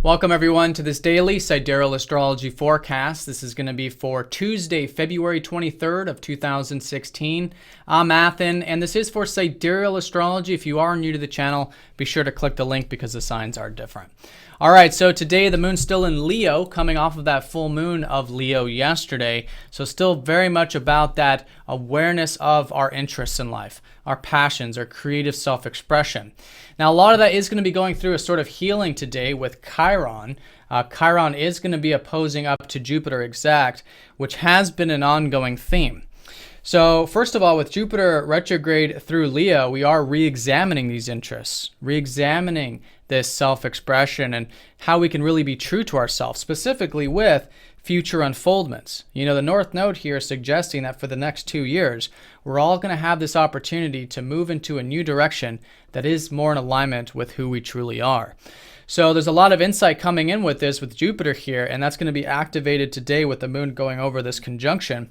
Welcome everyone to this daily Sidereal Astrology forecast. This is going to be for Tuesday, February 23rd of 2016. I'm Athen, and this is for Sidereal Astrology. If you are new to the channel, be sure to click the link because the signs are different. All right, so today the moon's still in Leo, coming off of that full moon of Leo yesterday. So still very much about that awareness of our interests in life, our passions, our creative self-expression. Now, a lot of that is going to be going through a sort of healing today with Chiron. Chiron is going to be opposing up to Jupiter exact, which has been an ongoing theme. So first of all, with Jupiter retrograde through Leo, we are re-examining these interests, re-examining this self-expression and how we can really be true to ourselves, specifically with future unfoldments. You know, the North Node here is suggesting that for the next 2 years, we're all going to have this opportunity to move into a new direction that is more in alignment with who we truly are. So there's a lot of insight coming in with this, with Jupiter here, and that's going to be activated today with the moon going over this conjunction,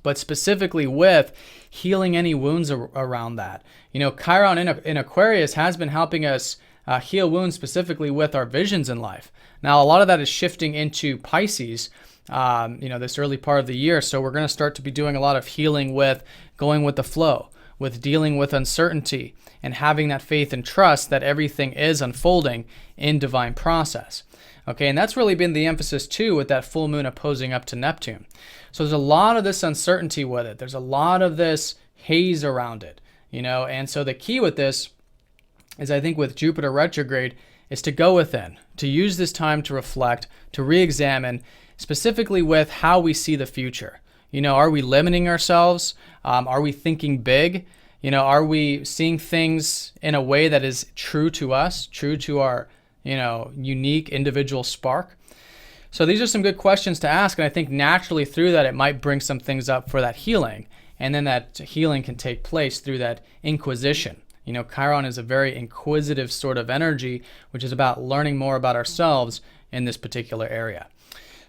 but specifically with healing any wounds around that. You know, Chiron in Aquarius has been helping us heal wounds specifically with our visions in life. Now, a lot of that is shifting into Pisces, this early part of the year. So we're going to start to be doing a lot of healing with going with the flow, with dealing with uncertainty and having that faith and trust that everything is unfolding in divine process. Okay, and that's really been the emphasis too with that full moon opposing up to Neptune. So there's a lot of this uncertainty with it. There's a lot of this haze around it, you know, and so the key with this is, I think with Jupiter retrograde, is to go within, to use this time to reflect, to re-examine, specifically with how we see the future. You know, are we limiting ourselves? Are we thinking big? You know, are we seeing things in a way that is true to us, true to our, unique individual spark? So these are some good questions to ask, and I think naturally through that it might bring some things up for that healing, and then that healing can take place through that inquisition. You know, Chiron is a very inquisitive sort of energy, which is about learning more about ourselves in this particular area.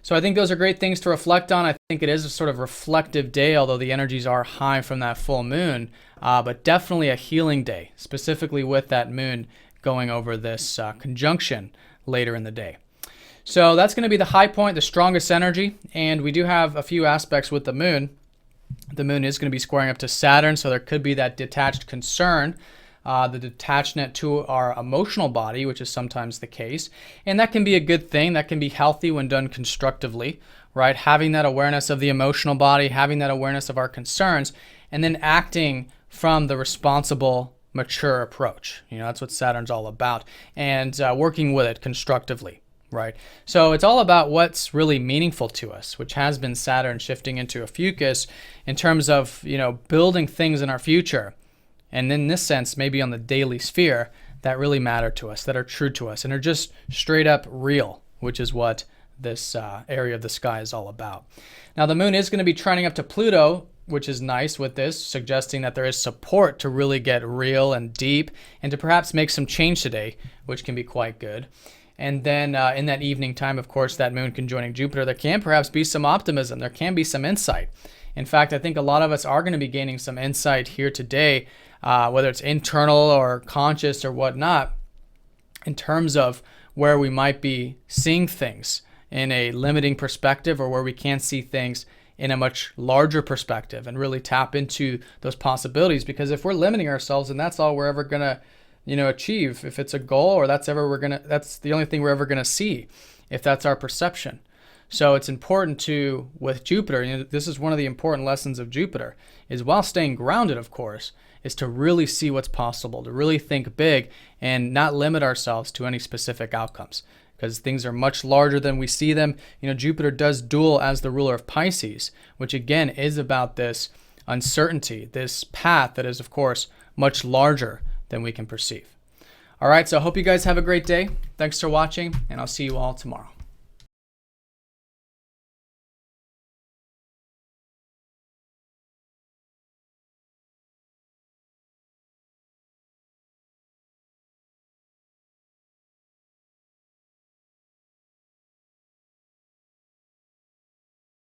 So I think those are great things to reflect on. I think it is a sort of reflective day, although the energies are high from that full moon, but definitely a healing day, specifically with that moon going over this conjunction later in the day. So that's going to be the high point, the strongest energy, and we do have a few aspects with the moon. The moon is going to be squaring up to Saturn, so there could be that detached concern, the detachment to our emotional body, which is sometimes the case. And that can be a good thing. That can be healthy when done constructively, right? Having that awareness of the emotional body, having that awareness of our concerns, and then acting from the responsible, mature approach. You know, that's what Saturn's all about. And working with it constructively, right? So it's all about what's really meaningful to us, which has been Saturn shifting into a fucus in terms of, building things in our future. And in this sense, maybe on the daily sphere, that really matter to us, that are true to us, and are just straight up real, which is what this area of the sky is all about. Now, the moon is going to be trining up to Pluto, which is nice with this, suggesting that there is support to really get real and deep, and to perhaps make some change today, which can be quite good. And then in that evening time, of course, that moon conjoining Jupiter, there can perhaps be some optimism. There can be some insight. In fact, I think a lot of us are going to be gaining some insight here today, whether it's internal or conscious or whatnot, in terms of where we might be seeing things in a limiting perspective, or where we can see things in a much larger perspective and really tap into those possibilities. Because if we're limiting ourselves, and that's all we're ever going to achieve, if it's a goal, or that's the only thing we're ever going to see, if that's our perception. So it's important to, with Jupiter, this is one of the important lessons of Jupiter, is while staying grounded, of course, is to really see what's possible, to really think big and not limit ourselves to any specific outcomes, because things are much larger than we see them. Jupiter does dual as the ruler of Pisces, which again is about this uncertainty, this path that is, of course, much larger than we can perceive. All right, so I hope you guys have a great day. Thanks for watching, and I'll see you all tomorrow.